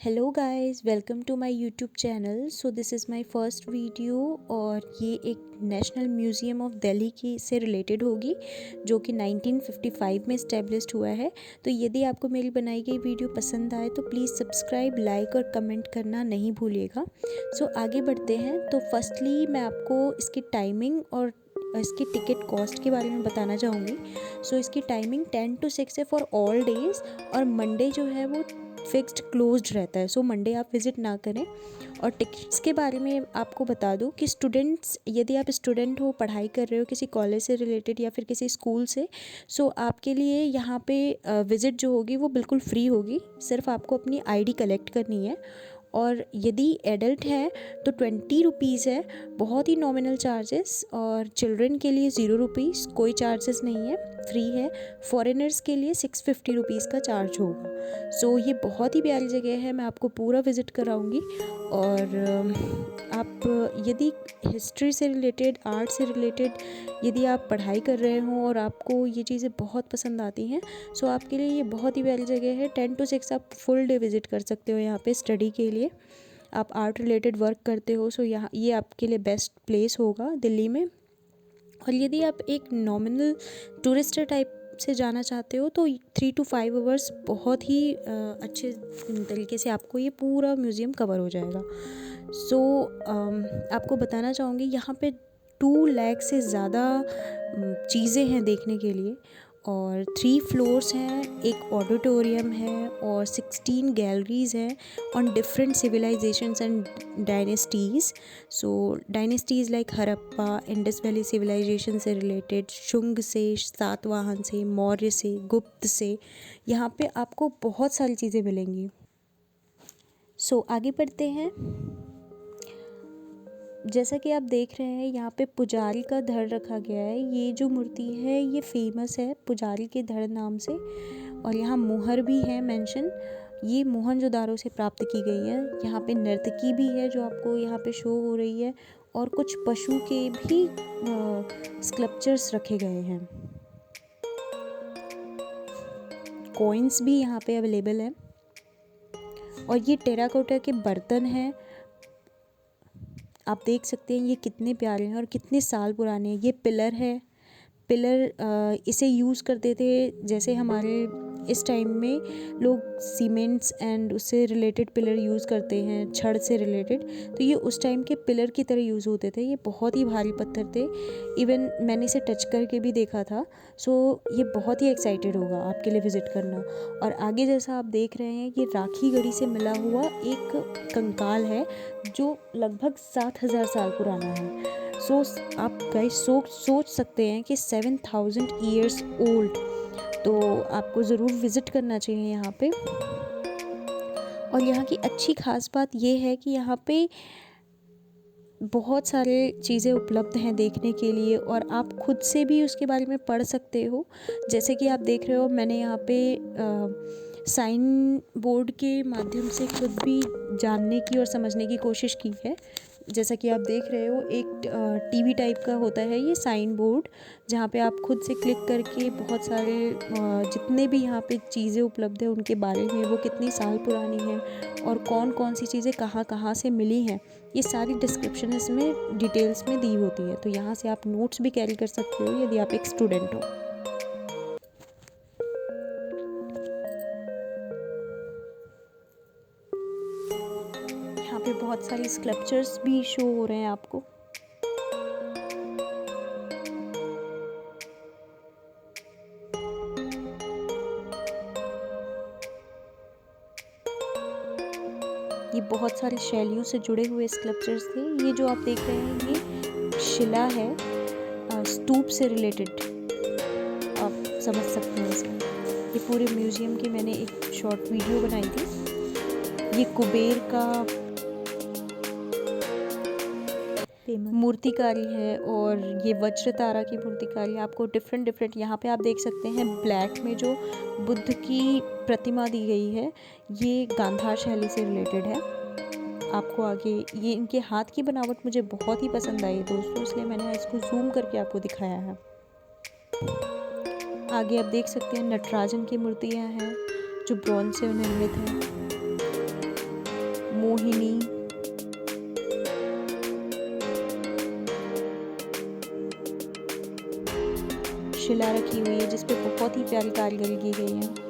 Hello guys, welcome to my YouTube channel. So this is my first video और ये एक national museum of Delhi की से related होगी जो कि 1955 में इस्टेब्लिश्ड हुआ है। तो यदि आपको मेरी बनाई गई वीडियो पसंद आए तो प्लीज़ सब्सक्राइब, लाइक और कमेंट करना नहीं भूलिएगा। सो आगे बढ़ते हैं। तो फर्स्टली मैं आपको इसकी टाइमिंग और इसकी टिकट कॉस्ट के बारे में बताना चाहूँगी। सो इसकी टाइमिंग 10 to 6 है फॉर ऑल डेज़ और मंडे जो है वो फिक्स्ड क्लोज्ड रहता है। सो मंडे आप विज़िट ना करें। और टिकट्स के बारे में आपको बता दूं कि स्टूडेंट्स, यदि आप स्टूडेंट हो, पढ़ाई कर रहे हो किसी कॉलेज से रिलेटेड या फिर किसी स्कूल से, सो आपके लिए यहाँ पे विज़िट जो होगी वो बिल्कुल फ्री होगी। सिर्फ आपको अपनी आईडी कलेक्ट करनी है। और यदि एडल्ट है तो 20 रुपीज़ है, बहुत ही नॉमिनल चार्जेस। और चिल्ड्रन के लिए 0 रुपीज़, कोई चार्जेस नहीं है, फ्री है। फॉरेनर्स के लिए 650 रुपीज़ का चार्ज होगा। सो ये बहुत ही प्यारी जगह है, मैं आपको पूरा विज़िट कराऊंगी। और आप यदि हिस्ट्री से रिलेटेड, आर्ट से रिलेटेड यदि आप पढ़ाई कर रहे हो और आपको ये चीज़ें बहुत पसंद आती हैं, सो आपके लिए ये बहुत ही प्यारी जगह है। 10 to 6 आप फुल डे विज़िट कर सकते हो यहाँ पे स्टडी के लिए। आप आर्ट रिलेटेड वर्क करते हो, सो यहाँ ये आपके लिए बेस्ट प्लेस होगा दिल्ली में। और यदि आप एक नॉमिनल टूरिस्ट टाइप से जाना चाहते हो तो 3 to 5 आवर्स बहुत ही अच्छे तरीके से आपको ये पूरा म्यूज़ियम कवर हो जाएगा। सो आपको बताना चाहूँगी यहाँ पे 2 लाख से ज़्यादा चीज़ें हैं देखने के लिए। और 3 फ्लोर्स हैं, एक ऑडिटोरियम है और 16 गैलरीज हैं on different civilisations and dynasties. So dynasties like Harappa, Indus valley civilisation से रिलेटेड, शुंग से, सातवाहन से, मौर्य से, गुप्त से, यहाँ पे आपको बहुत सारी चीज़ें मिलेंगी। सो आगे बढ़ते हैं। जैसा कि आप देख रहे हैं यहाँ पे पुजारी का धड़ रखा गया है। ये जो मूर्ति है ये फेमस है पुजारी के धड़ नाम से। और यहाँ मुहर भी है मेंशन, ये मोहनजोदारो से प्राप्त की गई है। यहाँ पे नर्तकी भी है जो आपको यहाँ पे शो हो रही है। और कुछ पशु के भी स्कल्पचर्स रखे गए हैं। कॉइन्स भी यहाँ पे अवेलेबल है। और ये टेराकोटा के बर्तन हैं, आप देख सकते हैं ये कितने प्यारे हैं और कितने साल पुराने हैं। ये पिलर है, पिलर इसे यूज़ करते थे जैसे हमारे इस टाइम में लोग सीमेंट्स एंड उससे रिलेटेड पिलर यूज़ करते हैं, छड़ से रिलेटेड। तो ये उस टाइम के पिलर की तरह यूज़ होते थे। ये बहुत ही भारी पत्थर थे, इवन मैंने इसे टच करके भी देखा था। सो ये बहुत ही एक्साइटेड होगा आपके लिए विज़िट करना। और आगे जैसा आप देख रहे हैं ये राखी गढ़ी से मिला हुआ एक कंकाल है जो लगभग 7000 साल पुराना है। सो आप गाइस सोच सकते हैं कि 7000 ईयर्स ओल्ड। तो आपको ज़रूर विज़िट करना चाहिए यहाँ पे। और यहाँ की अच्छी खास बात ये है कि यहाँ पे बहुत सारे चीज़ें उपलब्ध हैं देखने के लिए और आप खुद से भी उसके बारे में पढ़ सकते हो। जैसे कि आप देख रहे हो, मैंने यहाँ पे साइन बोर्ड के माध्यम से खुद भी जानने की और समझने की कोशिश की है। जैसा कि आप देख रहे हो, एक टीवी टाइप का होता है ये साइन बोर्ड, जहाँ पे आप खुद से क्लिक करके बहुत सारे जितने भी यहाँ पे चीज़ें उपलब्ध है उनके बारे में, वो कितनी साल पुरानी है और कौन कौन सी चीज़ें कहाँ कहाँ से मिली हैं, ये सारी डिस्क्रिप्शन इसमें डिटेल्स में दी होती है। तो यहाँ से आप नोट्स भी कैरी कर सकते हो यदि आप एक स्टूडेंट हो। यहाँ पे बहुत सारे स्कल्पचर्स भी शो हो रहे हैं आपको। ये बहुत सारी शैलियों से जुड़े हुए स्कल्पचर्स थे। ये जो आप देख रहे हैं ये शिला है, स्तूप से रिलेटेड, आप समझ सकते हैं इसमें। ये पूरे म्यूज़ियम की मैंने एक शॉर्ट वीडियो बनाई थी। ये कुबेर का मूर्तिकारी है और ये वज्र तारा की मूर्तिकारी। आपको डिफरेंट यहाँ पे आप देख सकते हैं ब्लैक में जो बुद्ध की प्रतिमा दी गई है, ये गांधार शैली से रिलेटेड है। आपको आगे ये इनके हाथ की बनावट मुझे बहुत ही पसंद आई दोस्तों, इसलिए मैंने इसको जूम करके आपको दिखाया है। आगे आप देख सकते हैं नटराजन की मूर्तियाँ हैं जो ब्रॉन्ज से निर्मित हैं। मोहिनी, शिला रखी हुई है जिसपे बहुत ही प्यारी कारीगरी की गई है।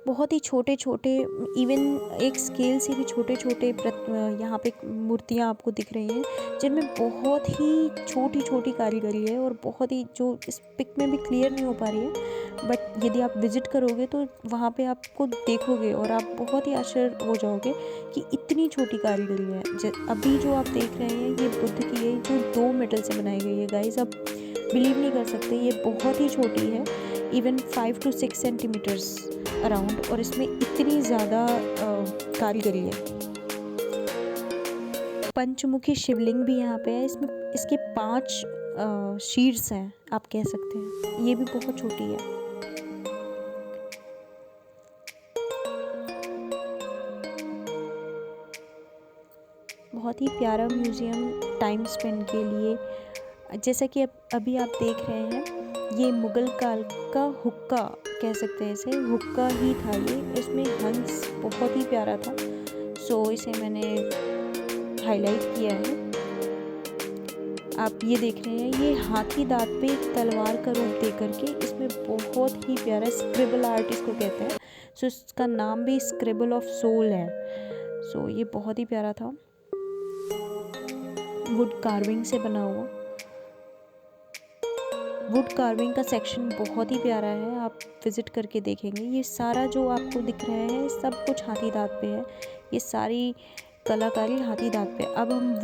बहुत ही छोटे छोटे, इवन एक स्केल से भी छोटे छोटे यहाँ पे मूर्तियाँ आपको दिख रही हैं जिनमें बहुत ही छोटी छोटी कारीगरी है और बहुत ही, जो इस पिक में भी क्लियर नहीं हो पा रही है, बट यदि आप विज़िट करोगे तो वहाँ पे आपको देखोगे और आप बहुत ही आश्चर्य हो जाओगे कि इतनी छोटी कारीगरी है। अभी जो आप देख रहे हैं ये बुद्ध की है जो 2 मेटल से बनाई गई है। गाइस, आप बिलीव नहीं कर सकते, ये बहुत ही छोटी है, इवन 5 to 6 सेंटीमीटर्स अराउंड, और इसमें इतनी ज़्यादा कारीगरी है। पंचमुखी शिवलिंग भी यहाँ पे है। इसमें इसके 5 शीर्ष हैं, आप कह सकते हैं। ये भी बहुत छोटी है। बहुत ही प्यारा म्यूज़ियम टाइम स्पेंड के लिए। जैसा कि अभी आप देख रहे हैं, ये मुग़ल काल का हुक्का कह सकते हैं, इसे हुक्का ही था ये। इसमें हंस बहुत ही प्यारा था, सो इसे मैंने हाईलाइट किया है। आप ये देख रहे हैं, ये हाथी दांत पे एक तलवार का रूप दे करके इसमें बहुत ही प्यारा स्क्रिबल आर्ट इसको कहते हैं। सो इसका नाम भी स्क्रिबल ऑफ सोल है। सो ये बहुत ही प्यारा था, वुड कार्विंग से बना हुआ। वुड कार्विंग का सेक्शन बहुत ही प्यारा है, आप विज़िट करके देखेंगे। ये सारा जो आपको दिख रहा है सब कुछ हाथी दांत पे है, ये सारी कलाकारी हाथी दांत पे। अब हम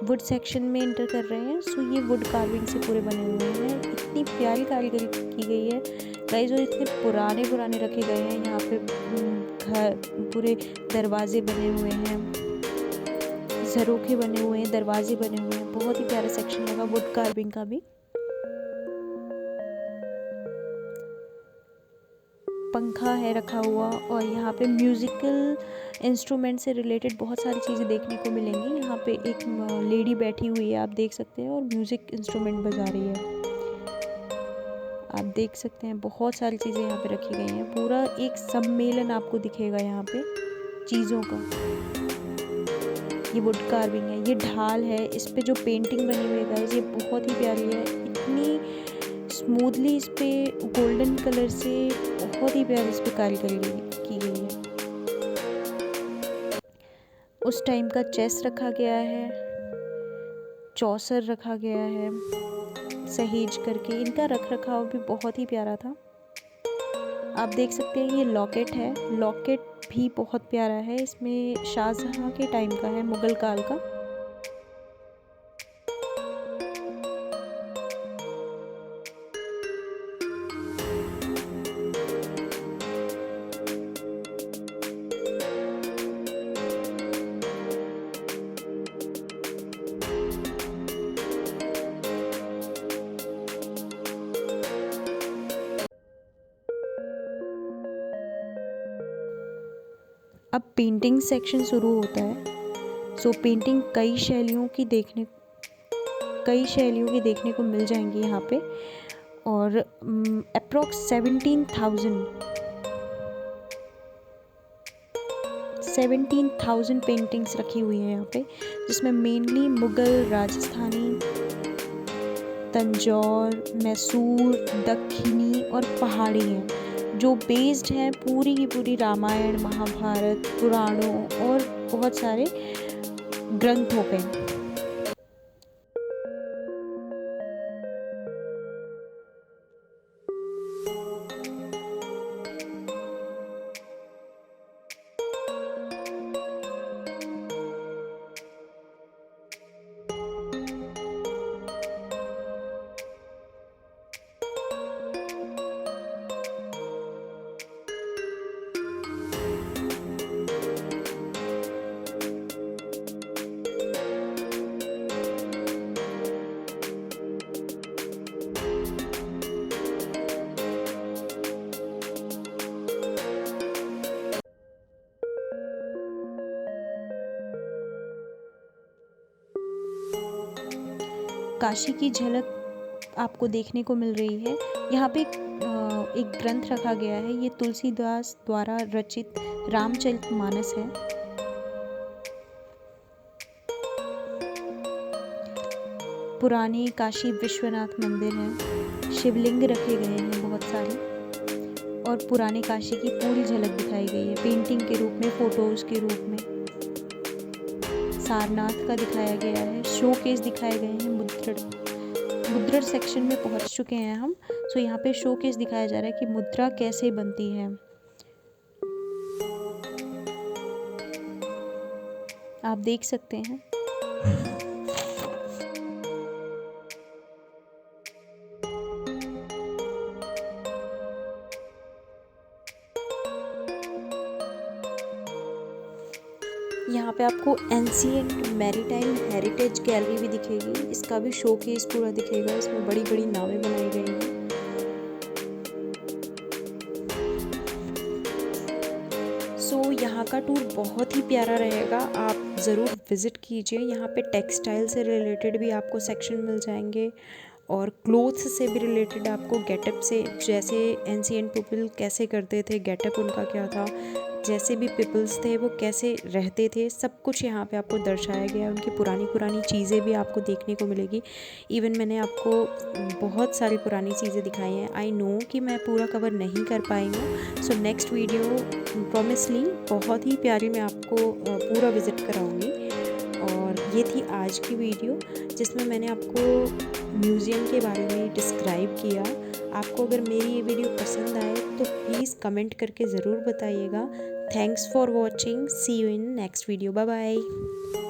वुड सेक्शन में इंटर कर रहे हैं। सो ये वुड कार्विंग से पूरे बने हुए हैं, इतनी प्यारी कारीगरी की गई है गाइस, और इतने पुराने रखे गए हैं। यहाँ पे घर पूरे दरवाजे बने हुए हैं, झरोखे बने हुए हैं, दरवाजे बने हुए हैं। बहुत ही प्यारा सेक्शन लगा वुड कार्विंग का भी। पंखा है रखा हुआ, और यहाँ पे म्यूज़िकल इंस्ट्रूमेंट से रिलेटेड बहुत सारी चीज़ें देखने को मिलेंगी। यहाँ पे एक लेडी बैठी हुई है, आप देख सकते हैं, और म्यूज़िक इंस्ट्रूमेंट बजा रही है। आप देख सकते हैं बहुत सारी चीज़ें यहाँ पे रखी गई हैं। पूरा एक सम्मेलन आपको दिखेगा यहाँ पे चीज़ों का। ये वुड कार्विंग है, ये ढाल है, इस पे जो पेंटिंग बनी हुई है गाइस, ये बहुत ही प्यारी है। इतनी स्मूथली इस पे गोल्डन कलर से बहुत ही प्यारी इस पे कारीगरी की गई है। उस टाइम का चेस रखा गया है, चौसर रखा गया है, सहेज करके। इनका रख रखाव भी बहुत ही प्यारा था। आप देख सकते हैं ये लॉकेट है, लॉकेट भी बहुत प्यारा है। इसमें शाहजहां के टाइम का है, मुग़ल काल का। अब पेंटिंग सेक्शन शुरू होता है। सो पेंटिंग कई शैलियों की देखने को मिल जाएंगी यहाँ पे, और अप्रॉक्स 17,000 पेंटिंग्स रखी हुई हैं यहाँ पे, जिसमें मेनली मुग़ल, राजस्थानी, तंजौर, मैसूर, दक्खनी और पहाड़ी हैं, जो बेस्ड हैं पूरी की पूरी रामायण, महाभारत, पुराणों और बहुत सारे ग्रंथों पे। काशी की झलक आपको देखने को मिल रही है। यहाँ पे एक ग्रंथ रखा गया है। ये तुलसीदास द्वारा रचित रामचरितमानस है। पुराने काशी विश्वनाथ मंदिर है। शिवलिंग रखे गए हैं बहुत सारे और पुराने काशी की पूरी झलक दिखाई गई है पेंटिंग के रूप में, फोटोज के रूप में। सारनाथ का दिखाया गया है। शोकेस दिखाए गए हैं। मुद्रण सेक्शन में पहुंच चुके हैं हम। सो यहाँ पे शोकेस दिखाया जा रहा है कि मुद्रा कैसे बनती है। आप देख सकते हैं। यहाँ पे आपको एंशिएंट मैरीटाइम हेरिटेज गैलरी भी दिखेगी। इसका भी शोकेस पूरा दिखेगा। इसमें बड़ी बड़ी नावें बनाई गई हैं। यहाँ का टूर बहुत ही प्यारा रहेगा। आप ज़रूर विज़िट कीजिए। यहाँ पे टेक्सटाइल से रिलेटेड भी आपको सेक्शन मिल जाएंगे और क्लोथ्स से भी रिलेटेड आपको गेटअप से, जैसे एंशिएंट पीपल कैसे करते थे, गेटअप उनका क्या था, जैसे भी पीपल्स थे वो कैसे रहते थे, सब कुछ यहाँ पे आपको दर्शाया गया है। उनकी पुरानी चीज़ें भी आपको देखने को मिलेगी। इवन मैंने आपको बहुत सारी पुरानी चीज़ें दिखाई हैं। आई नो कि मैं पूरा कवर नहीं कर पाई हूँ। सो नेक्स्ट वीडियो प्रॉमिसली बहुत ही प्यारी मैं आपको पूरा विज़िट कराऊँगी। और ये थी आज की वीडियो जिसमें मैंने आपको म्यूज़ियम के बारे में डिस्क्राइब किया। आपको अगर मेरी ये वीडियो पसंद आए तो प्लीज़ कमेंट करके ज़रूर बताइएगा। Thanks for watching. See you in next video. Bye bye.